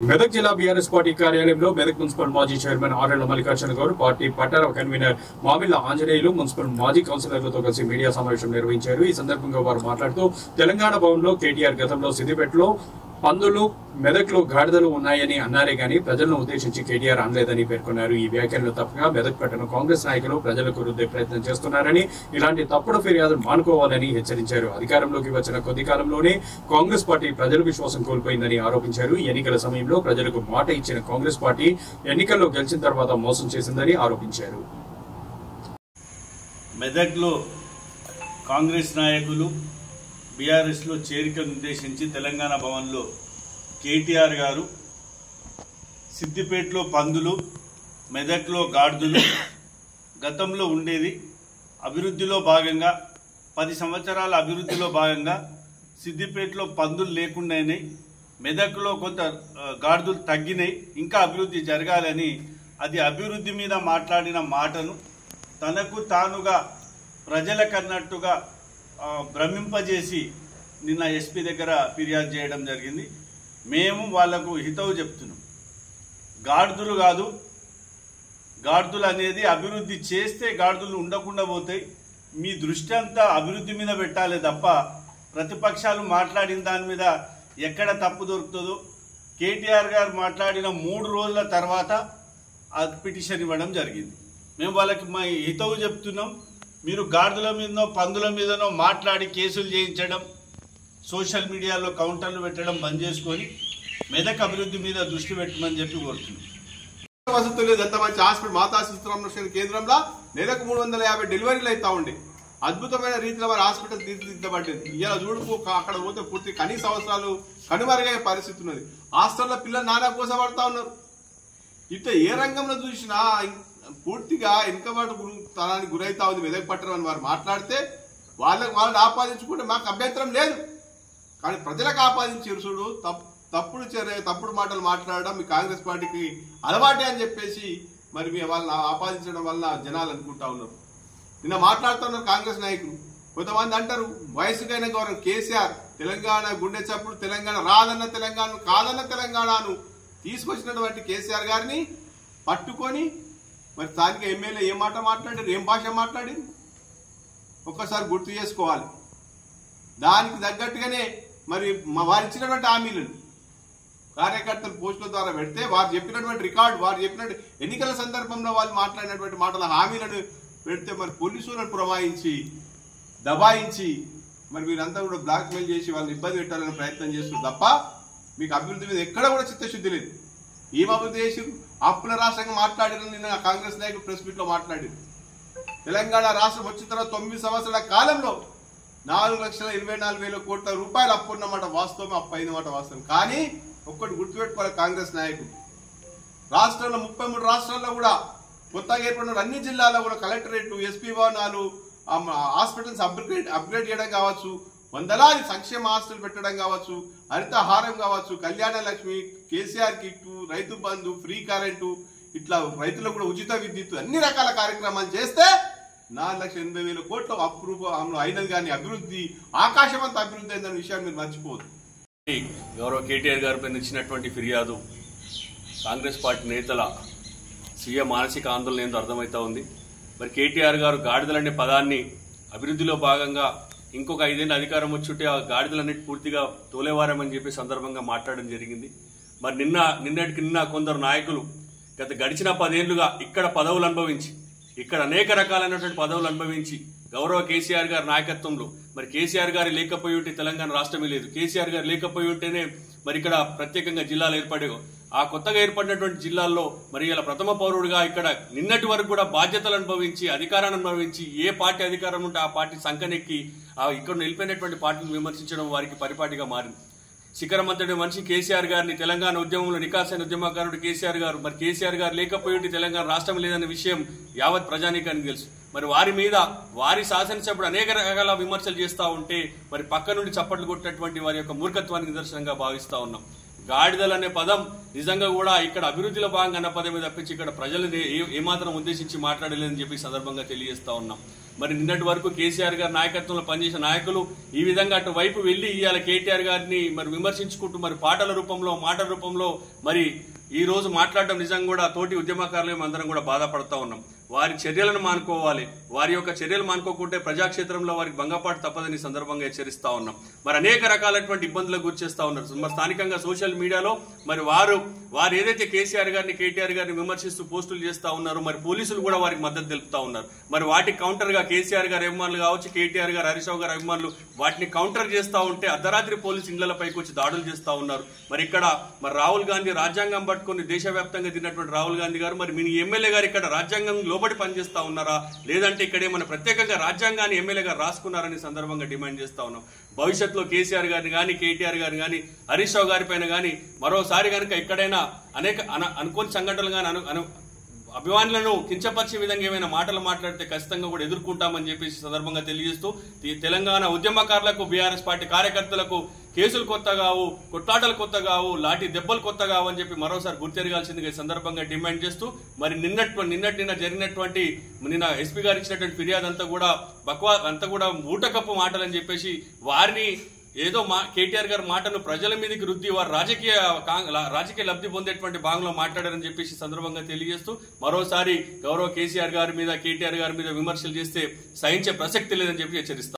మెదక్ జిల్లా బీఆర్ఎస్ పార్టీ కార్యాలయంలో మెదక్ మున్సిపల్ మాజీ chairman RL Mallikarjuna Goud, party పట్టణ కన్వీనర్ మామిళ్ల ఆంజనేయులు, మున్సిపల్ మాజీ కౌన్సిలర్లతో కలిసి మీడియా సమావేశం నిర్వహించారు. ఈ సందర్భంగా వారు మాట్లాడుతూ తెలంగాణ భవన్లో కేటీఆర్ గతంలో సిద్దిపేటలో పందులు, మెదక్లో గాడిదలు ఉన్నాయని అన్నారే గానీ ప్రజలను ఉద్దేశించి కేటీఆర్ అనలేదని పేర్కొన్నారు. ఈ వ్యాఖ్యలను తప్పగా మెదక్ పట్టణ కాంగ్రెస్ నాయకులు ప్రజలకు రుద్దే ప్రయత్నం చేస్తున్నారని, ఇలాంటి తప్పుడు ఫిర్యాదులు మానుకోవాలని హెచ్చరించారు. అధికారంలోకి వచ్చిన కొద్ది కాలంలోనే కాంగ్రెస్ పార్టీ ప్రజల విశ్వాసం కోల్పోయిందని ఆరోపించారు. ఎన్నికల సమయంలో ప్రజలకు మాట ఇచ్చిన కాంగ్రెస్ పార్టీ ఎన్నికల్లో గెలిచిన తర్వాత మోసం చేసిందని ఆరోపించారు. మెదక్లో కాంగ్రెస్ నాయకులు బీఆర్ఎస్లో చేరికను ఉద్దేశించి తెలంగాణ భవన్లో కేటీఆర్ గారు సిద్దిపేటలో పందులు, మెదక్లో గాడిదలు గతంలో ఉండేది, అభివృద్ధిలో భాగంగా 10 సంవత్సరాల అభివృద్ధిలో భాగంగా సిద్దిపేటలో పందులు లేకుండానే మెదక్లో కొంత గాడిదలు తగ్గినాయి, ఇంకా అభివృద్ధి జరగాలని అది అభివృద్ధి మీద మాట్లాడిన మాటను తనకు తానుగా ప్రజలకన్నట్టుగా భ్రమింపజేసి నిన్న ఎస్పీ దగ్గర ఫిర్యాదు చేయడం జరిగింది. మేము వాళ్లకు హితవు చెప్తున్నాం. గాడిదలు కాదు, గాడిదలు అనేది అభివృద్ధి చేస్తే గాడిదలు ఉండకుండా పోతాయి. మీ దృష్టి అంతా అభివృద్ధి మీద పెట్టాలి తప్ప ప్రతిపక్షాలు మాట్లాడిన దాని మీద ఎక్కడ తప్పు దొరుకుతుందో. కేటీఆర్ గారు మాట్లాడిన 3 రోజుల తర్వాత ఆ పిటిషన్ ఇవ్వడం జరిగింది. మేము వాళ్ళకి మా హితవు చెప్తున్నాం. మీరు గాడిదల మీదనో పందుల మీదనో మాట్లాడి కేసులు చేయించడం, సోషల్ మీడియాలో కౌంటర్లు పెట్టడం బంద్ చేసుకొని మెదక్ అభివృద్ధి మీద దృష్టి పెట్టమని చెప్పి కోరుతున్నాం. వసతులు ఎంత మంచి హాస్పిటల్ మాతా శిశు సంరక్షణ కేంద్రంలో నెలకు 350 డెలివరీలు అవుతా ఉండే అద్భుతమైన రీతిలో వారి హాస్పిటల్ తీర్చిదిద్దబడ్డది. ఇలా చూడుకు అక్కడ పోతే పూర్తి కనీస అవసరాలు కనుమరుగయ్యే పరిస్థితి ఉన్నది. హాస్టల్లో పిల్లలు నానా కోసపడతా ఉన్నారు. ఇట్లా ఏ రంగంలో చూసినా పూర్తిగా వెనుకబాటు తనానికి గురైతా ఉంది మెదక్ పట్టణం అని వారు మాట్లాడితే వాళ్ళని ఆపాదించుకుంటే మాకు అభ్యంతరం లేదు. కానీ ప్రజలకు ఆపాదించి చూడు తప్పుడు చర్య, తప్పుడు మాటలు మాట్లాడడం మీ కాంగ్రెస్ పార్టీకి అలవాటే అని చెప్పేసి మరి మీ వాళ్ళని ఆపాదించడం వల్ల జనాలు అనుకుంటా ఉన్నారు. నిన్న మాట్లాడుతున్నారు కాంగ్రెస్ నాయకులు. కొంతమంది అంటారు వయసుకైన గౌరవం కేసీఆర్ తెలంగాణ గుండె చప్పుడు, తెలంగాణ రాదన్న తెలంగాణ కాదన్న తెలంగాణను తీసుకొచ్చినటువంటి కేసీఆర్ గారిని పట్టుకొని మరి స్థానిక ఎమ్మెల్యే ఏం మాట మాట్లాడారు, ఏం భాష మాట్లాడింది ఒక్కసారి గుర్తు చేసుకోవాలి. దానికి తగ్గట్టుగానే మరి వారు ఇచ్చినటువంటి హామీలను కార్యకర్తలు పోస్టుల ద్వారా పెడితే వారు చెప్పినటువంటి రికార్డు, వారు చెప్పినట్టు ఎన్నికల సందర్భంలో వాళ్ళు మాట్లాడినటువంటి మాటల హామీలను పెడితే మరి పోలీసులను పురమాయించి దబాయించి మరి వీరంతా కూడా బ్లాక్ మెయిల్ చేసి వాళ్ళని ఇబ్బంది పెట్టాలని ప్రయత్నం చేస్తున్నారు తప్ప మీకు అభివృద్ధి మీద ఎక్కడ కూడా చిత్తశుద్ధి లేదు. ఏం అభివృద్ధి చేసి అప్పుల రాష్ట్రంగా మాట్లాడిన నిన్న కాంగ్రెస్ నాయకులు ప్రెస్ మీట్ లో మాట్లాడారు. తెలంగాణ రాష్ట్రం వచ్చిన తర్వాత 9 సంవత్సరాల కాలంలో 4,24,000 కోట్ల రూపాయలు అప్పు ఉన్నమాట వాస్తవం, అప్పు అయినమాట వాస్తవం. కానీ ఒక్కటి గుర్తుపెట్టుకోవాలి కాంగ్రెస్ నాయకులు, రాష్ట్రంలో 33 రాష్ట్రాల్లో కూడా కొత్తగా ఏర్పడిన అన్ని జిల్లాల్లో కూడా కలెక్టరేట్, ఎస్పీ భవనాలు, హాస్పిటల్స్ అప్గ్రేడ్ చేయడం కావచ్చు, వందలాది సంక్షేమ హాస్టల్ పెట్టడం కావచ్చు, హరితహారం కావచ్చు, Kalyana Lakshmi, KCR kit, Rythu Bandhu, free current, ఇట్లా రైతులకు కూడా ఉచిత విద్యుత్, అన్ని రకాల కార్యక్రమాలు చేస్తే 4,80,000 కోట్ల అప్రూవ్ అయినది. కానీ అభివృద్ధి ఆకాశవంత అభివృద్ధి అయిందన్న విషయాన్ని మీరు మర్చిపోదు. గౌరవ కేటీఆర్ గారిపై ఇచ్చినటువంటి ఫిర్యాదు కాంగ్రెస్ పార్టీ నేతల స్వీయ మానసిక ఆందోళన ఏందో అర్థమవుతా ఉంది. మరి కేటీఆర్ గారు గాడిదలనే పదాన్ని అభివృద్ధిలో భాగంగా ఇంకొక 5 ఏళ్ళు అధికారం వచ్చుంటే ఆ గాడిదలన్నిటి పూర్తిగా తోలేవారమని చెప్పి సందర్భంగా మాట్లాడడం జరిగింది. మరి నిన్నటికి కొందరు నాయకులు గడిచిన 10 ఏళ్లుగా ఇక్కడ పదవులు అనుభవించి, ఇక్కడ అనేక రకాలైనటువంటి పదవులు అనుభవించి గౌరవ కేసీఆర్ గారి నాయకత్వంలో మరి కేసీఆర్ గారు లేకపోయి ఉంటే తెలంగాణ రాష్ట్రమే లేదు, కేసీఆర్ గారు లేకపోయి ఉంటేనే మరి ఇక్కడ ప్రత్యేకంగా జిల్లాలు ఏర్పడే ఆ కొత్తగా ఏర్పడినటువంటి జిల్లాల్లో మరి ఇలా ప్రథమ పౌరుడిగా ఇక్కడ నిన్నటి వరకు కూడా బాధ్యతలు అనుభవించి, అధికారాన్ని అనుభవించి, ఏ పార్టీ అధికారం ఉంటే ఆ పార్టీ సంకనెక్కి ఇక్కడ నిలిపోయినటువంటి పార్టీని విమర్శించడం వారికి పరిపాటిగా మారింది. శిఖరమంతటి మనిషి కేసీఆర్ గారిని, తెలంగాణ ఉద్యమంలో నికాసైన ఉద్యమకారుడు కేసీఆర్ గారు, మరి కేసీఆర్ గారు లేకపోయి తెలంగాణ రాష్ట్రం లేదన్న విషయం యావత్ ప్రజానీకానికి తెలుసు. మరి వారి మీద వారి శాసనసభ్యుడు అనేక రకాల విమర్శలు చేస్తూ ఉంటే మరి పక్క నుండి చప్పట్లు కొట్టినటువంటి వారి యొక్క మూర్ఖత్వానికి నిదర్శనంగా భావిస్తా ఉన్నాం. గాడిదలు అనే పదం నిజంగా కూడా ఇక్కడ అభివృద్ధిలో భాగంగా అన్న పదమే తప్పించి ఇక్కడ ప్రజలు ఏమాత్రం ఉద్దేశించి మాట్లాడలేదని చెప్పి సందర్భంగా తెలియజేస్తా ఉన్నాం. మరి నిన్నటి వరకు కేసీఆర్ గారి నాయకత్వంలో పనిచేసిన నాయకులు ఈ విధంగా అటువైపు వెళ్లి ఇవాళ కేటీఆర్ గారిని మరి విమర్శించుకుంటూ మరి పాటల రూపంలో మాటల రూపంలో మరి ఈ రోజు మాట్లాడడం నిజంగా కూడా తోటి ఉద్యమకారులు అందరం కూడా బాధపడతా ఉన్నాం. వారి చర్యలను మానుకోవాలి. వారి యొక్క చర్యలు మానుకోకుంటే ప్రజాక్షేత్రంలో వారికి భంగపాటు తప్పదని సందర్భంగా హెచ్చరిస్తా ఉన్నాం. మరి అనేక రకాలైనటువంటి ఇబ్బందులకు గురి చేస్తా ఉన్నారు. మరి స్థానికంగా సోషల్ మీడియాలో మరి వారు ఏదైతే కేసీఆర్ గారిని కేటీఆర్ గారిని విమర్శిస్తూ పోస్టులు చేస్తా ఉన్నారు, మరి పోలీసులు కూడా వారికి మద్దతు తెలుపుతా ఉన్నారు. మరి వాటికి కౌంటర్ గా కేసీఆర్ గారి అభిమానులు కావచ్చు, కేటీఆర్ గారు, హరీష్ రావు గారి అభిమానులు వాటిని కౌంటర్ చేస్తా ఉంటే అర్ధరాత్రి పోలీసు ఇళ్లపైకి వచ్చి దాడులు చేస్తా ఉన్నారు. మరి ఇక్కడ మరి రాహుల్ గాంధీ రాజ్యాంగం పట్టుకుని దేశవ్యాప్తంగా తిన్నటువంటి రాహుల్ గాంధీ గారు మరి మీ ఎమ్మెల్యే గారు ఇక్కడ రాజ్యాంగం లోబడి పనిచేస్తా ఉన్నారా, లేదంటే ఇక్కడ ఏమైనా ప్రత్యేకంగా రాజ్యాంగాన్ని ఎమ్మెల్యే గారు రాసుకున్నారని సందర్భంగా డిమాండ్ చేస్తా ఉన్నాం. భవిష్యత్తులో కేసీఆర్ గారిని కానీ, కేటీఆర్ గారిని కానీ, హరీష్ రావు గారి పైన కానీ మరోసారి కనుక ఎక్కడైనా అనేక అనుకోని సంఘటనలు కానీ అభిమానులను కించపరిచే విధంగా ఏమైనా మాటలు మాట్లాడితే ఖచ్చితంగా కూడా ఎదుర్కొంటామని చెప్పేసి సందర్భంగా తెలియజేస్తూ తెలంగాణ ఉద్యమకారులకు, బీఆర్ఎస్ పార్టీ కార్యకర్తలకు కేసులు కొత్త కావు, కొట్లాటలు కొత్త కావు, లాఠీ దెబ్బలు కొత్త కావు అని చెప్పి మరోసారి గుర్తెరగాల్సిందిగా ఈ సందర్భంగా డిమాండ్ చేస్తూ మరి నిన్న జరిగినటువంటి ఎస్పీ గారు ఇచ్చినటువంటి ఫిర్యాదు అంతా కూడా ఊటకప్పు మాటలని చెప్పేసి వారిని ఏదో కేటీఆర్ గారి మాటను ప్రజల మీదకి రుద్ది వారు రాజకీయ లబ్ధి పొందేటువంటి భాగంలో మాట్లాడారని చెప్పేసి సందర్భంగా తెలియజేస్తూ మరోసారి గౌరవ కేసీఆర్ గారి మీద, కేటీఆర్ గారి మీద విమర్శలు చేస్తే సహించే ప్రసక్తి లేదని చెప్పి హెచ్చరిస్తారు.